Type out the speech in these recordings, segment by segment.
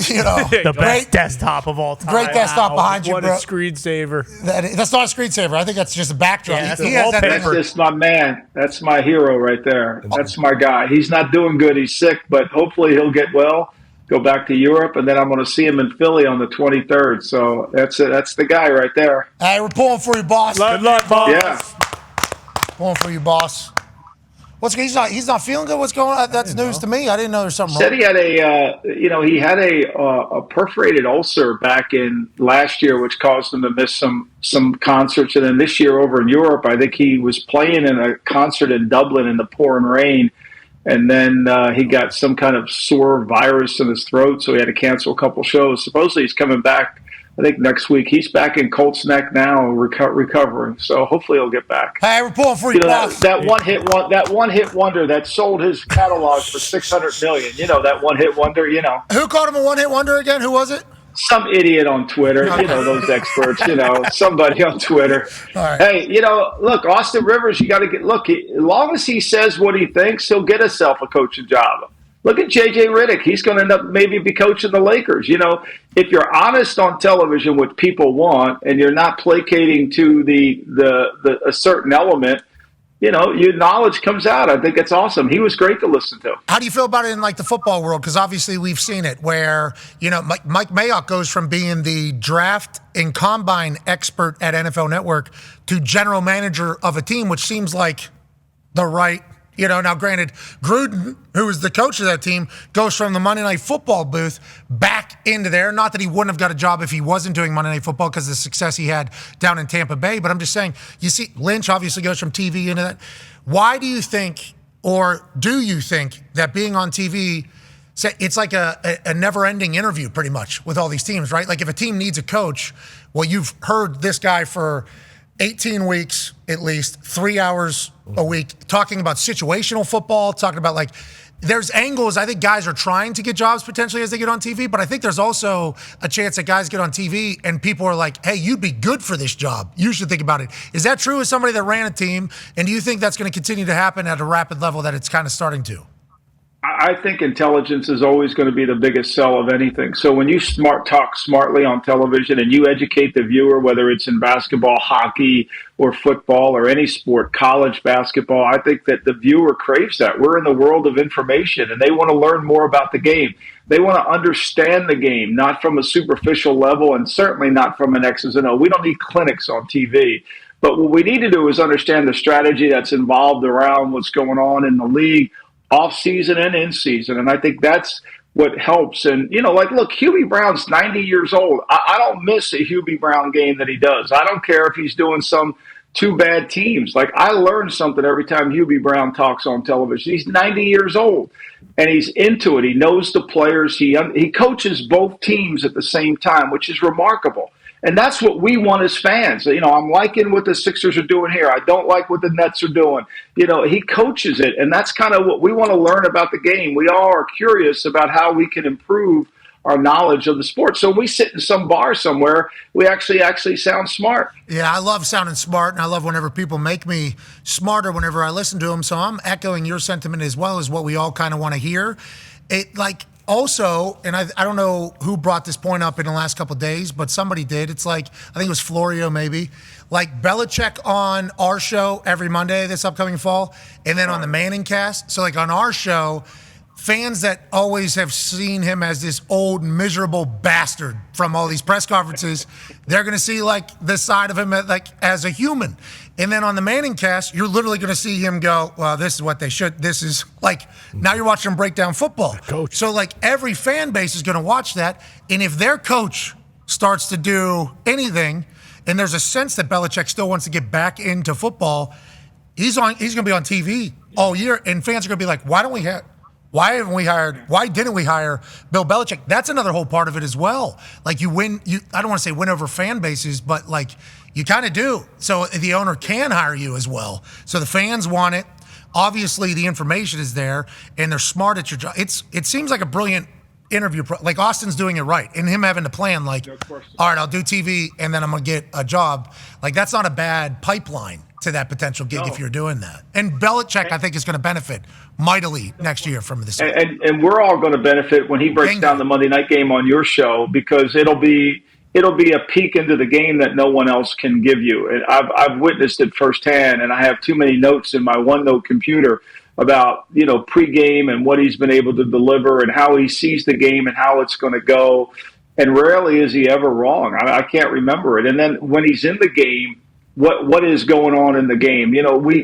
The best desktop of all time. Great desktop behind you, what bro. a screensaver. That's not a screensaver. I think that's just a backdrop. Yeah, that's He a has that wallpaper. thing. That's just my man. That's my hero right there. That's my guy. He's not doing good. He's sick, but hopefully he'll get well, go back to Europe, and then I'm going to see him in Philly on the 23rd. So that's it. That's the guy right there. Hey, we're pulling for you, boss. Good luck, boss. Yeah. Pulling for you, boss. He's not feeling good. What's going on? That's news to me. I didn't know there's something Said wrong. he had a perforated ulcer back in last year, which caused him to miss some concerts. And then this year over in Europe, I think he was playing in a concert in Dublin in the pouring rain. And then he got some kind of sore virus in his throat, so he had to cancel a couple shows. Supposedly he's coming back, I think, next week. He's back in Colts Neck now, recovering. So hopefully he'll get back. Hey, we're pulling for you, boss. That one hit wonder that sold his catalog for $600 million. That one hit wonder. Who called him a one-hit wonder again? Who was it? Some idiot on Twitter. Those experts. Somebody on Twitter. All right. Hey, look, Austin Rivers. You got to as long as he says what he thinks, he'll get himself a coaching job. Look at J.J. Redick. He's going to end up maybe be coaching the Lakers. If you're honest on television, which people want, and you're not placating to a certain element, your knowledge comes out. I think it's awesome. He was great to listen to. How do you feel about it in the football world? Because obviously we've seen it where, Mike Mayock goes from being the draft and combine expert at NFL Network to general manager of a team, which seems like the right. Now granted, Gruden, who was the coach of that team, goes from the Monday Night Football booth back into there. Not that he wouldn't have got a job if he wasn't doing Monday Night Football because of the success he had down in Tampa Bay. But I'm just saying, you see, Lynch obviously goes from TV into that. Why do you think, or do you think, that being on TV, it's like a never-ending interview pretty much with all these teams, right? Like if a team needs a coach, well, you've heard this guy for 18 weeks, at least 3 hours a week, talking about situational football, talking about there's angles. I think guys are trying to get jobs potentially as they get on TV, but I think there's also a chance that guys get on TV and people are like, hey, you'd be good for this job. You should think about it. Is that true as somebody that ran a team? And do you think that's going to continue to happen at a rapid level that it's kind of starting to? I think intelligence is always going to be the biggest sell of anything. So when you talk smartly on television and you educate the viewer, whether it's in basketball, hockey, or football, or any sport, college basketball, I think that the viewer craves that. We're in the world of information, and they want to learn more about the game. They want to understand the game, not from a superficial level, and certainly not from an X's and O. We don't need clinics on TV. But what we need to do is understand the strategy that's involved around what's going on in the league, off season and in season. And I think that's what helps. And, look, Hubie Brown's 90 years old. I don't miss a Hubie Brown game that he does. I don't care if he's doing some two bad teams. I learn something every time Hubie Brown talks on television. He's 90 years old and he's into it. He knows the players. He coaches both teams at the same time, which is remarkable. And that's what we want as fans. I'm liking what the Sixers are doing here. I don't like what the Nets are doing. He coaches it, and that's kind of what we want to learn about the game. We all are curious about how we can improve our knowledge of the sport. So when we sit in some bar somewhere, we actually sound smart. Yeah, I love sounding smart, and I love whenever people make me smarter whenever I listen to them. So I'm echoing your sentiment as well as what we all kind of want to hear. Also, and I don't know who brought this point up in the last couple of days, but somebody did. It's I think it was Florio maybe, Belichick on our show every Monday this upcoming fall, and then on the Manning cast. So on our show, fans that always have seen him as this old, miserable bastard from all these press conferences, they're going to see the side of him as a human. And then on the Manning cast, you're literally going to see him go, well, this is what they should. This is now you're watching him break down football. Coach. So every fan base is going to watch that. And if their coach starts to do anything, and there's a sense that Belichick still wants to get back into football, he's going to be on TV all year. And fans are going to be like, why didn't we hire Bill Belichick? That's another whole part of it as well. You win, I don't want to say win over fan bases, but you kind of do. So the owner can hire you as well. So the fans want it. Obviously the information is there and they're smart at your job. It seems like a brilliant interview. Austin's doing it right. And him having to plan all right, I'll do TV and then I'm going to get a job. That's not a bad pipeline to that potential gig if you're doing that. And Belichick, I think, is going to benefit mightily next year from this. And we're all going to benefit when he breaks down the Monday night game on your show, because it'll be a peek into the game that no one else can give you. And I've witnessed it firsthand, and I have too many notes in my OneNote computer about, pregame and what he's been able to deliver and how he sees the game and how it's going to go. And rarely is he ever wrong. I can't remember it. And then when he's in the game, what is going on in the game?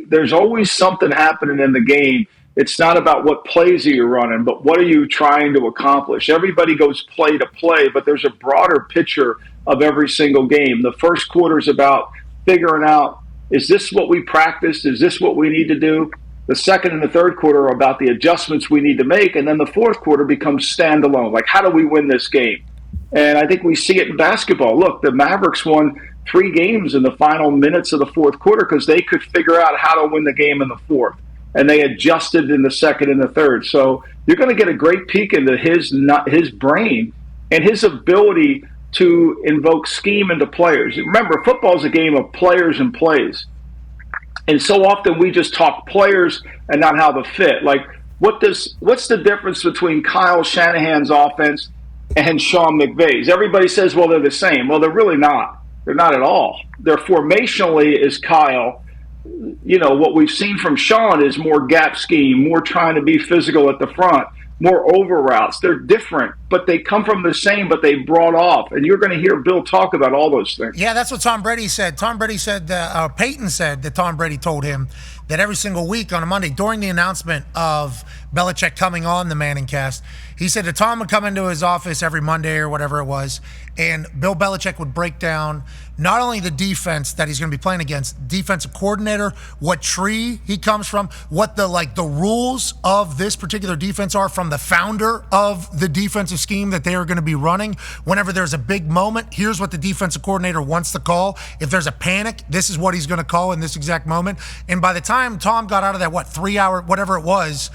There's always something happening in the game. It's not about what plays are you running, but what are you trying to accomplish? Everybody goes play to play, but there's a broader picture of every single game. The first quarter is about figuring out, is this what we practiced? Is this what we need to do? The second and the third quarter are about the adjustments we need to make, and then the fourth quarter becomes standalone. Like, how do we win this game? And I think we see it in basketball. Look, the Mavericks won 3 games in the final minutes of the fourth quarter because they could figure out how to win the game in the fourth. And they adjusted in the second and the third. So you're going to get a great peek into his brain and his ability to invoke scheme into players. Remember, football is a game of players and plays. And so often we just talk players and not how to fit. Like, what's the difference between Kyle Shanahan's offense and Sean McVay's? Everybody says, well, they're the same. Well, they're really not. They're not at all. They're formationally is Kyle. What we've seen from Sean is more gap scheme, more trying to be physical at the front, more over routes. They're different, but they come from the same, but they brought off. And you're going to hear Bill talk about all those things. Yeah, that's what Tom Brady said. Peyton said that Tom Brady told him that every single week on a Monday during the announcement of Belichick coming on the Manning Cast, he said that Tom would come into his office every Monday or whatever it was, and Bill Belichick would break down not only the defense that he's going to be playing against, defensive coordinator, what tree he comes from, what the rules of this particular defense are from the founder of the defensive scheme that they are going to be running. Whenever there's a big moment, here's what the defensive coordinator wants to call. If there's a panic, this is what he's going to call in this exact moment. And by the time Tom got out of that, 3-hour, whatever it was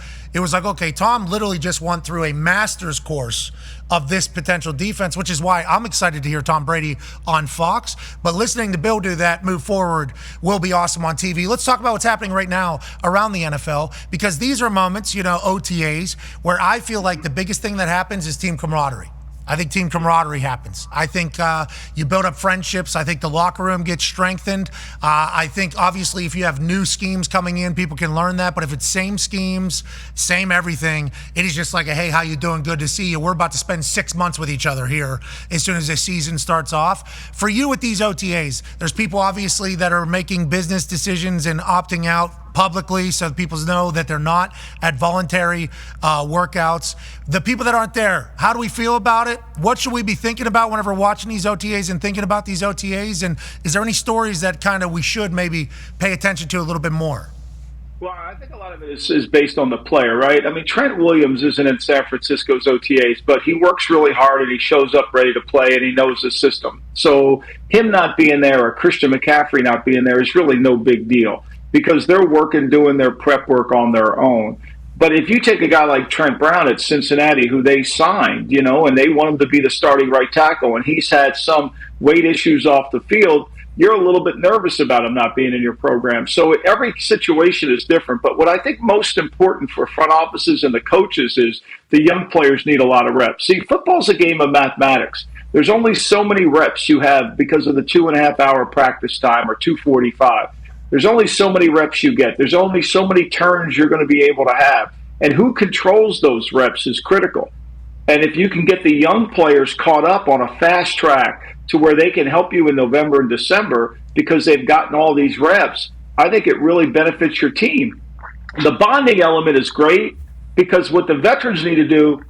like, okay, Tom literally just went through a master's course of this potential defense, which is why I'm excited to hear Tom Brady on Fox. But listening to Bill do that move forward will be awesome on TV. Let's talk about what's happening right now around the NFL, because these are moments, OTAs, where I feel like the biggest thing that happens is team camaraderie. I think team camaraderie happens. I think you build up friendships. I think the locker room gets strengthened. I think, obviously, if you have new schemes coming in, people can learn that. But if it's same schemes, same everything, it is just like, hey, how you doing? Good to see you. We're about to spend 6 months with each other here as soon as the season starts off. For you with these OTAs, there's people, obviously, that are making business decisions and opting out publicly so people know that they're not at voluntary workouts. The people that aren't there, how do we feel about it? What should we be thinking about whenever watching these OTAs and thinking about these OTAs? And is there any stories that kind of we should maybe pay attention to a little bit more? Well, I think a lot of it is based on the player, right? I mean, Trent Williams isn't in San Francisco's OTAs, but he works really hard and he shows up ready to play and he knows the system. So him not being there or Christian McCaffrey not being there is really no big deal, because they're working, doing their prep work on their own. But if you take a guy like Trent Brown at Cincinnati, who they signed, and they want him to be the starting right tackle, and he's had some weight issues off the field, you're a little bit nervous about him not being in your program. So every situation is different. But what I think most important for front offices and the coaches is the young players need a lot of reps. See, football's a game of mathematics. There's only so many reps you have because of the 2.5-hour practice time or 2:45. There's only so many reps you get. There's only so many turns you're going to be able to have. And who controls those reps is critical. And if you can get the young players caught up on a fast track to where they can help you in November and December because they've gotten all these reps, I think it really benefits your team. The bonding element is great because what the veterans need to do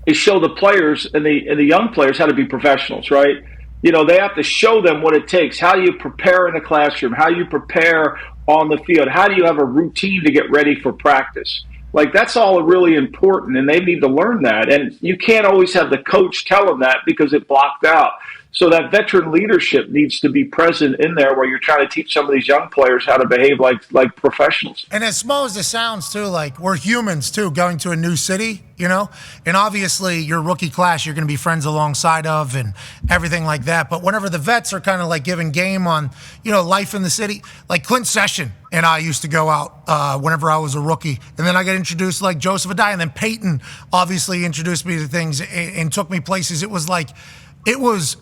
is show the players and the young players how to be professionals, right? They have to show them what it takes. How do you prepare in the classroom? How do you prepare on the field? How do you have a routine to get ready for practice? Like, that's all really important, and they need to learn that. And you can't always have the coach tell them that because it blocked out. So that veteran leadership needs to be present in there where you're trying to teach some of these young players how to behave like professionals. And as small as it sounds, too, like we're humans, too, going to a new city, and obviously your rookie class you're going to be friends alongside of and everything like that. But whenever the vets are kind of like giving game on, life in the city, like Clint Session and I used to go out whenever I was a rookie. And then I got introduced like Joseph Adai. And then Peyton obviously introduced me to things and took me places. It was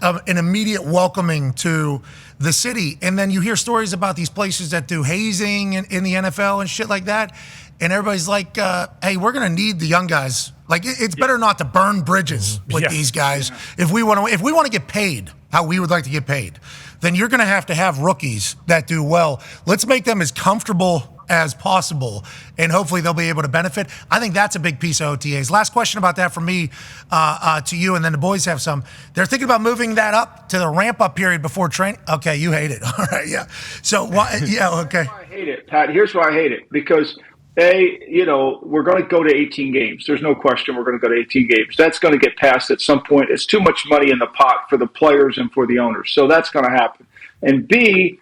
an immediate welcoming to the city. And then you hear stories about these places that do hazing in the NFL and shit like that. And everybody's like, hey, we're going to need the young guys. Like, it's better not to burn bridges with these guys. Yeah. If we want to get paid how we would like to get paid, then you're going to have rookies that do well. Let's make them as comfortable as possible, and hopefully they'll be able to benefit. I think that's a big piece of OTAs. Last question about that from me to you, and then the boys have some. They're thinking about moving that up to the ramp-up period before training. Okay, you hate it. All right, yeah. So, why? Yeah, okay. Here's why I hate it, Pat. Here's why I hate it. Because, we're going to go to 18 games. There's no question we're going to go to 18 games. That's going to get passed at some point. It's too much money in the pot for the players and for the owners. So that's going to happen. And B,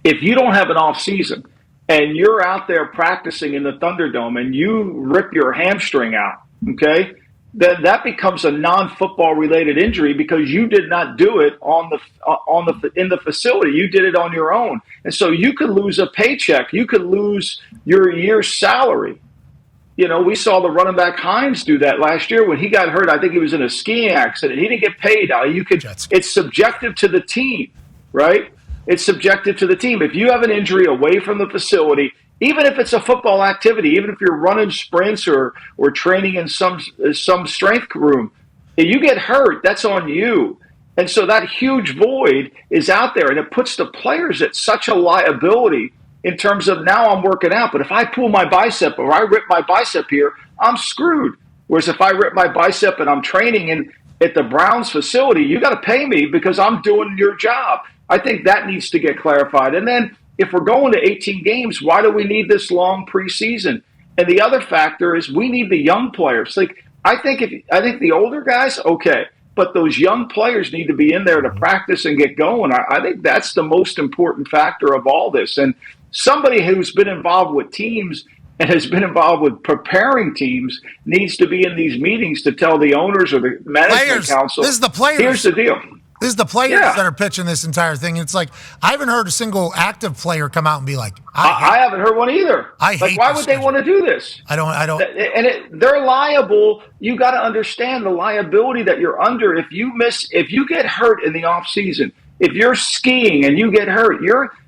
if you don't have an off season and you're out there practicing in the Thunderdome and you rip your hamstring out, okay, that becomes a non-football related injury because you did not do it in the facility. You did it on your own. And so you could lose a paycheck. You could lose your year's salary. We saw the running back Hines do that last year when he got hurt. I think he was in a skiing accident. He didn't get paid. It's subjective to the team, right? It's subjective to the team. If you have an injury away from the facility, even if it's a football activity, even if you're running sprints or training in some strength room, if you get hurt, that's on you. And so that huge void is out there, and it puts the players at such a liability in terms of now I'm working out. But if I pull my bicep or I rip my bicep here, I'm screwed. Whereas if I rip my bicep and I'm training at the Browns facility, you got to pay me because I'm doing your job. I think that needs to get clarified. And then if we're going to 18 games, why do we need this long preseason? And the other factor is we need the young players. Like I think the older guys, okay, but those young players need to be in there to practice and get going. I think that's the most important factor of all this. And somebody who's been involved with teams and has been involved with preparing teams needs to be in these meetings to tell the owners or the management council. This is the players. Here's the deal. This is the players that are pitching this entire thing. It's like I haven't heard a single active player come out and be like, I haven't heard one either. Why would they want to do this? I don't. And they're liable. You got to understand the liability that you're under if you get hurt in the off season. If you're skiing and you get hurt,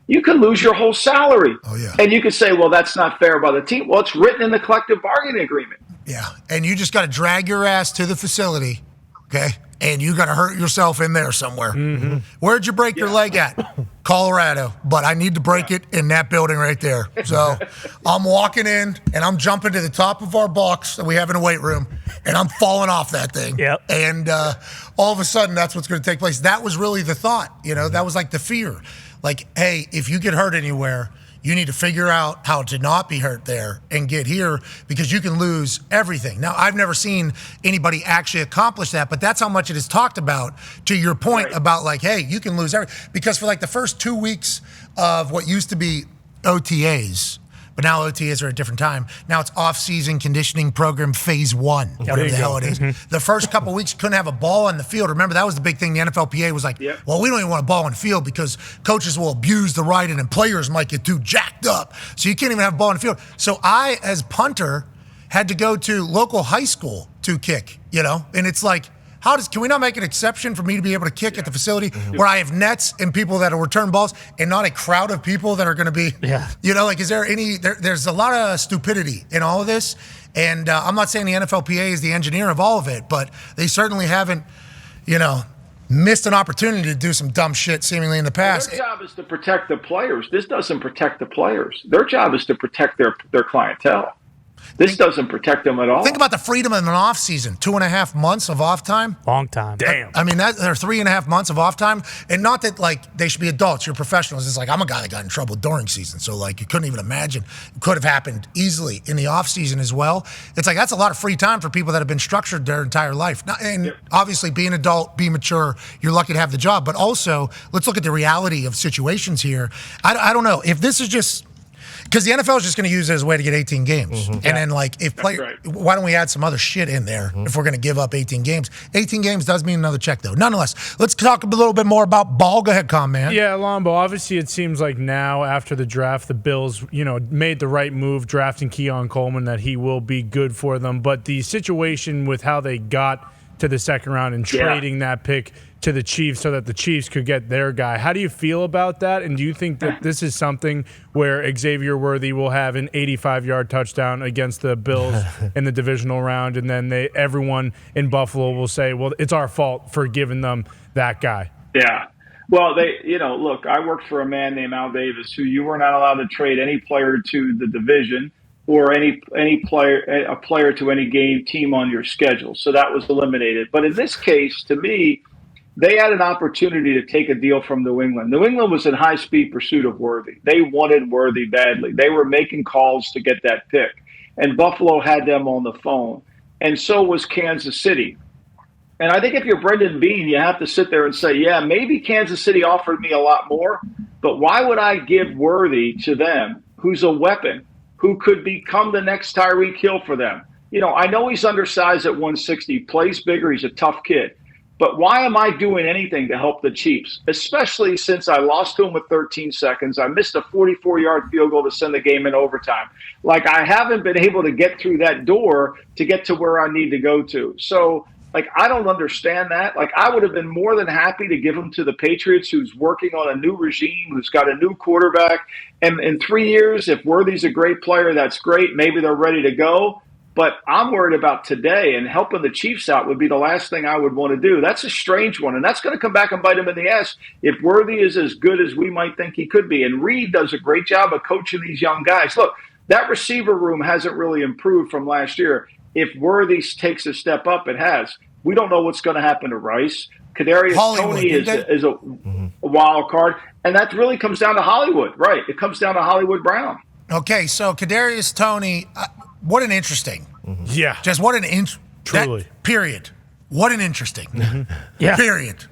you can lose your whole salary. Oh yeah. And you could say, well, that's not fair by the team. Well, it's written in the collective bargaining agreement. Yeah, and you just got to drag your ass to the facility, okay? And you got to hurt yourself in there somewhere. Mm-hmm. Where'd you break your leg at? Colorado. But I need to break it in that building right there. So I'm walking in, and I'm jumping to the top of our box that we have in a weight room, and I'm falling off that thing. Yep. And all of a sudden, that's what's going to take place. That was really the thought. That was like the fear. Like, hey, if you get hurt anywhere, you need to figure out how to not be hurt there and get here because you can lose everything. Now, I've never seen anybody actually accomplish that, but that's how much it is talked about, to your point about like, hey, you can lose everything. Because for like the first 2 weeks of what used to be OTAs, but now OTAs are at a different time. Now it's off-season conditioning program phase 1, whatever the hell it is. Mm-hmm. The first couple of weeks couldn't have a ball on the field. Remember, that was the big thing. The NFLPA was like, well, we don't even want a ball on the field because coaches will abuse the right and players might get too jacked up. So you can't even have a ball on the field. So I, as punter, had to go to local high school to kick, And it's like, can we not make an exception for me to be able to kick at the facility where I have nets and people that will return balls and not a crowd of people that are going to be, is there there's a lot of stupidity in all of this. And I'm not saying the NFLPA is the engineer of all of it, but they certainly haven't, missed an opportunity to do some dumb shit seemingly in the past. Their job is to protect the players. This doesn't protect the players. Their job is to protect their clientele. This doesn't protect them at all. Think about the freedom in an off season, 2.5 months of off time. Long time. Damn. I mean, they're 3.5 months of off time, and not that like they should be adults. You're professionals. It's like I'm a guy that got in trouble during season, so like you couldn't even imagine. It could have happened easily in the off season as well. It's like that's a lot of free time for people that have been structured their entire life. And obviously, be an adult, be mature. You're lucky to have the job, but also let's look at the reality of situations here. I don't know if this is just. Because the NFL is just going to use it as a way to get 18 games. And then, like, why don't we add some other shit in there if we're going to give up 18 games? 18 games does mean another check, though. Nonetheless, let's talk a little bit more about ball. Go ahead, man. Yeah, Lombo, obviously it seems like now after the draft, the Bills, made the right move drafting Keon Coleman, that he will be good for them. But the situation with how they got to the second round and trading that pick to the Chiefs so that the Chiefs could get their guy. How do you feel about that? And do you think that this is something where Xavier Worthy will have an 85-yard touchdown against the Bills in the divisional round, and then everyone in Buffalo will say, well, it's our fault for giving them that guy? Yeah. Well, look, I worked for a man named Al Davis, who you were not allowed to trade any player to the division or a player to any team on your schedule. So that was eliminated. But in this case, to me, they had an opportunity to take a deal from New England. New England was in high-speed pursuit of Worthy. They wanted Worthy badly. They were making calls to get that pick. And Buffalo had them on the phone. And so was Kansas City. And I think if you're Brendan Beane, you have to sit there and say, yeah, maybe Kansas City offered me a lot more, but why would I give Worthy to them, who's a weapon, who could become the next Tyreek Hill for them? I know he's undersized at 160, plays bigger, he's a tough kid. But why am I doing anything to help the Chiefs, especially since I lost to them with 13 seconds? I missed a 44-yard field goal to send the game in overtime. Like, I haven't been able to get through that door to get to where I need to go to. So, I don't understand that. I would have been more than happy to give him to the Patriots, who's working on a new regime, who's got a new quarterback. And in 3 years, if Worthy's a great player, that's great. Maybe they're ready to go. But I'm worried about today, and helping the Chiefs out would be the last thing I would want to do. That's a strange one, and that's going to come back and bite him in the ass if Worthy is as good as we might think he could be. And Reed does a great job of coaching these young guys. Look, that receiver room hasn't really improved from last year. If Worthy takes a step up, it has. We don't know what's going to happen to Rice. Kadarius Toney is a wild card, and that really comes down to Hollywood, right? It comes down to Hollywood Brown. Okay, so Kadarius Toney, what an interesting. Yeah. Just what an truly. Period. What an interesting. Yeah. Period.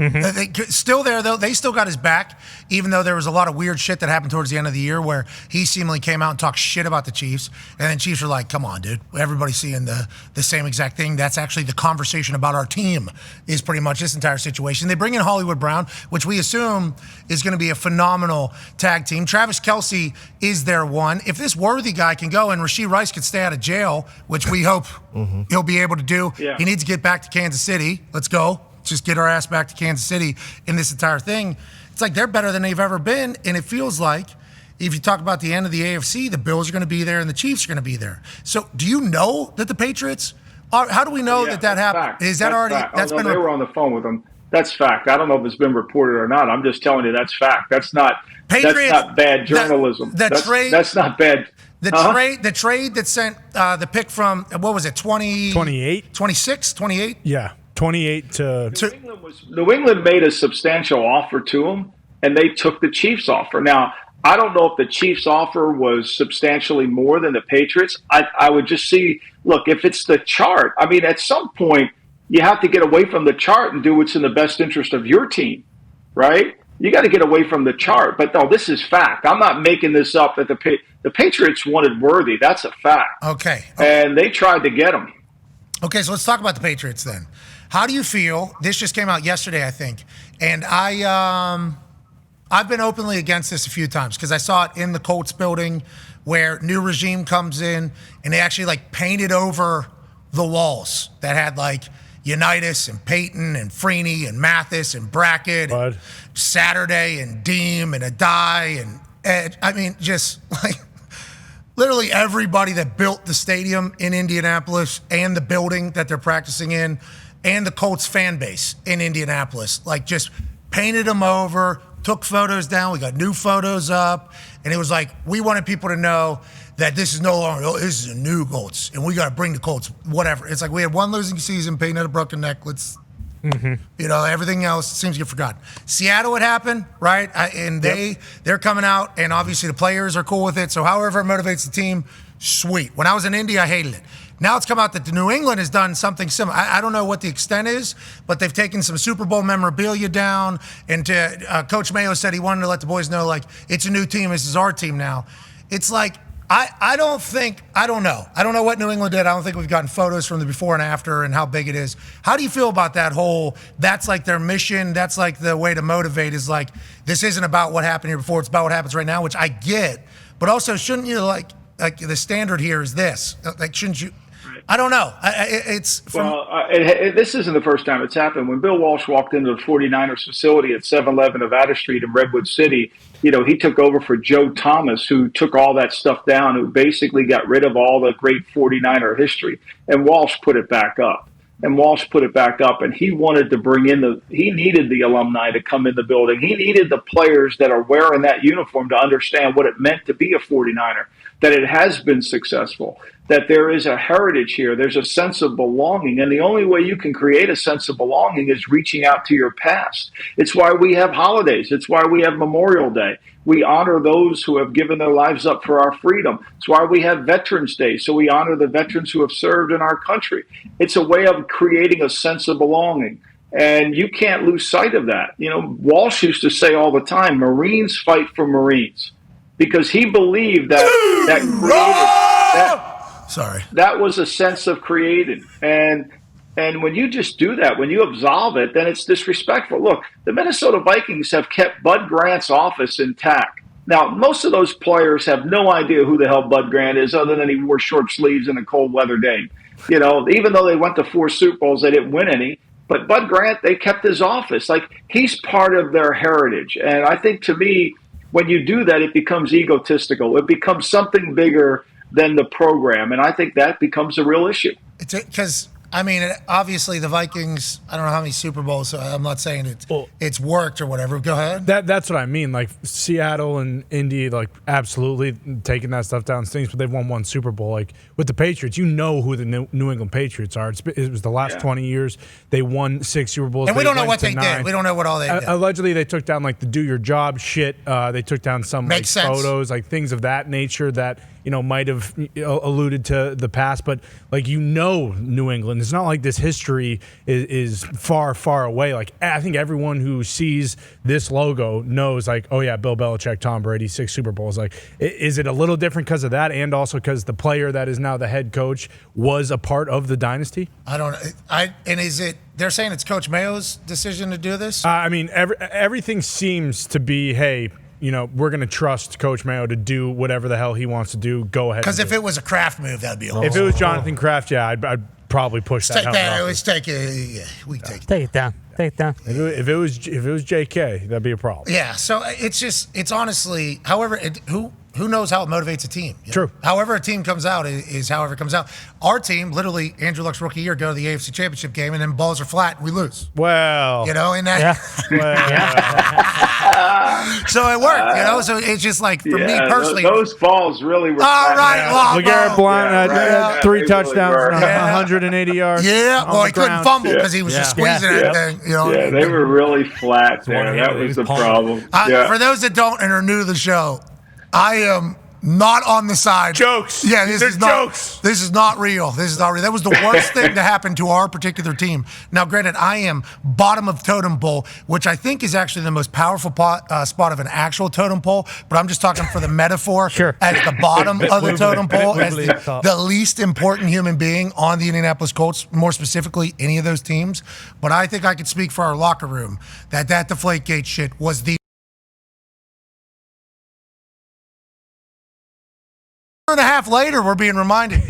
Still there, though. They still got his back, even though there was a lot of weird shit that happened towards the end of the year where he seemingly came out and talked shit about the Chiefs. And then Chiefs were like, come on, dude. Everybody's seeing the same exact thing. That's actually the conversation about our team is pretty much this entire situation. They bring in Hollywood Brown, which we assume is going to be a phenomenal tag team. Travis Kelce is their one. If this Worthy guy can go and Rashee Rice could stay out of jail, which we hope he'll be able to do, he needs to get back to Kansas City. Let's go. Just get our ass back to Kansas City in this entire thing. It's like they're better than they've ever been, and it feels like if you talk about the end of the AFC, the Bills are going to be there and the Chiefs are going to be there. So do you know that the Patriots are, how do we know that happened? Fact. Is that already fact. that's been they were on the phone with them. That's fact. I don't know if it's been reported or not. I'm just telling you that's fact. That's not bad journalism. That's not bad. The trade that sent the pick from, what was it, 28? 26, 28? Yeah, 28 to New England made a substantial offer to him, and they took the Chiefs offer. Now, I don't know if the Chiefs offer was substantially more than the Patriots. I would just see, look, if it's the chart, I mean, at some point, you have to get away from the chart and do what's in the best interest of your team, right? You got to get away from the chart. But no, this is fact. I'm not making this up. That the Patriots wanted Worthy. That's a fact. Okay. And they tried to get him. Okay, so let's talk about the Patriots then. How do you feel? This just came out yesterday, I think. And I've been openly against this a few times because I saw it in the Colts building where new regime comes in and they actually painted over the walls that had Unitas and Peyton and Freeney and Mathis and Brackett and Saturday and Deem and Adai and Ed. I mean, just literally everybody that built the stadium in Indianapolis and the building that they're practicing in and the Colts fan base in Indianapolis, just painted them over, took photos down. We got new photos up. And it was we wanted people to know that this is no longer, this is a new Colts, and we got to bring the Colts, whatever. It's like we had one losing season, Peyton had a broken neck. Let's, everything else seems to get forgotten. Seattle would happen, right? And they're coming out, and obviously the players are cool with it. So however it motivates the team, sweet. When I was in Indy, I hated it. Now it's come out that the New England has done something similar. I don't know what the extent is, but they've taken some Super Bowl memorabilia down. And Coach Mayo said he wanted to let the boys know, like, it's a new team. This is our team now. It's like, I don't know. I don't know what New England did. I don't think we've gotten photos from the before and after and how big it is. How do you feel about that whole, that's like their mission, that's like the way to motivate is like, this isn't about what happened here before, it's about what happens right now, which I get. But also, shouldn't you, like the standard here is this. Like, shouldn't you? I don't know. This isn't the first time it's happened. When Bill Walsh walked into the 49ers facility at 711 Nevada Street in Redwood City, he took over for Joe Thomas, who took all that stuff down, who basically got rid of all the great 49er history. And Walsh put it back up. And he wanted to bring in he needed the alumni to come in the building. He needed the players that are wearing that uniform to understand what it meant to be a 49er, that it has been successful, that there is a heritage here. There's a sense of belonging. And the only way you can create a sense of belonging is reaching out to your past. It's why we have holidays. It's why we have Memorial Day. We honor those who have given their lives up for our freedom. It's why we have Veterans Day, so we honor the veterans who have served in our country. It's a way of creating a sense of belonging, and you can't lose sight of that. Walsh used to say all the time, Marines fight for Marines, because he believed that that was a sense of creating. And when you just do that, when you absolve it, then it's disrespectful. Look, the Minnesota Vikings have kept Bud Grant's office intact. Now, most of those players have no idea who the hell Bud Grant is, other than he wore short sleeves in a cold weather day. Even though they went to 4 Super Bowls, they didn't win any. But Bud Grant, they kept his office. Like, he's part of their heritage. And I think, to me, when you do that, it becomes egotistical. It becomes something bigger than the program. And I think that becomes a real issue. Because obviously the Vikings, I don't know how many Super Bowls, so I'm not saying it's worked or whatever. Go ahead. That's what I mean. Like, Seattle and Indy, like, absolutely taking that stuff down stings, but they've won 1 Super Bowl. Like, with the Patriots, who the New England Patriots are. It was the last 20 years. They won 6 Super Bowls. And we don't know what they did. We don't know what all they did. Allegedly, they took down, like, the do your job shit. They took down some photos, like, things of that nature that, might have alluded to the past. But, like, New England. It's not like this history is far, far away. Like, I think everyone who sees this logo knows, like, oh, yeah, Bill Belichick, Tom Brady, 6 Super Bowls. Like, is it a little different because of that, and also because the player that is now the head coach was a part of the dynasty? I don't know. And is it – they're saying it's Coach Mayo's decision to do this? Everything seems to be, hey – we're going to trust Coach Mayo to do whatever the hell he wants to do. Go ahead. Because if it was a Kraft move, that'd be awesome. If it was Jonathan Kraft, I'd probably push that. Take it. Take it down. Take it down. If it was JK, that'd be a problem. Yeah. So it's honestly, however, who knows how it motivates a team? True. However a team comes out is however it comes out. Our team, literally, Andrew Luck's rookie year, go to the AFC Championship game, and then balls are flat, and we lose. Well. And that. So it worked, So it's just like, for me personally. Those balls really were. All right, LeGarrette Blount had 3 touchdowns, 180 yards. Yeah, well, he couldn't fumble because he was just squeezing everything. Yeah, they were really flat there. That was the problem. For those that don't and are new to the show, I am not on the side. Jokes. Yeah, this is not jokes. This is not real. That was the worst thing to happen to our particular team. Now, granted, I am bottom of totem pole, which I think is actually the most powerful spot of an actual totem pole. But I'm just talking for the metaphor. Sure. As the bottom of the totem pole, as the least important human being on the Indianapolis Colts, more specifically any of those teams. But I think I could speak for our locker room that Deflategate shit was the and a half later, we're being reminded.